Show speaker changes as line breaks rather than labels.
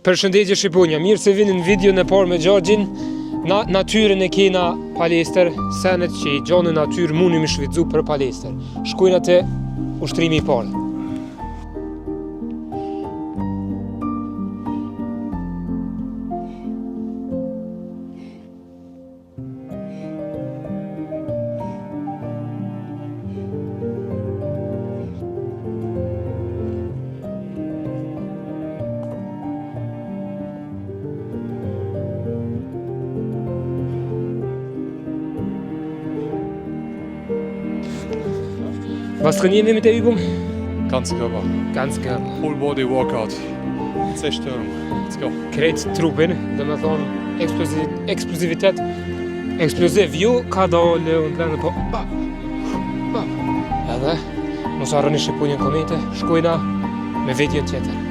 Përshëndetje Shqiponja, mirë se vini në videon e parë me Gjorgjin. Natyrën e kena palestër, senet që i gjonë në natyrë mundi me shvitzu për palestër. Shkojnë atë ushtrimi i parë. Was trainieren wir mit der Übung?
Ganzen Körper.
Ganz Körper.
Full body workout. Zerstörung. Let's go.
Krejt trupin, dhe me thonë eksplozivitet. Eksploziv, ju ka dole unë të lëndë, po... Edhe, mos harroni Shqiponjën komete, shkojna me videon tjetër.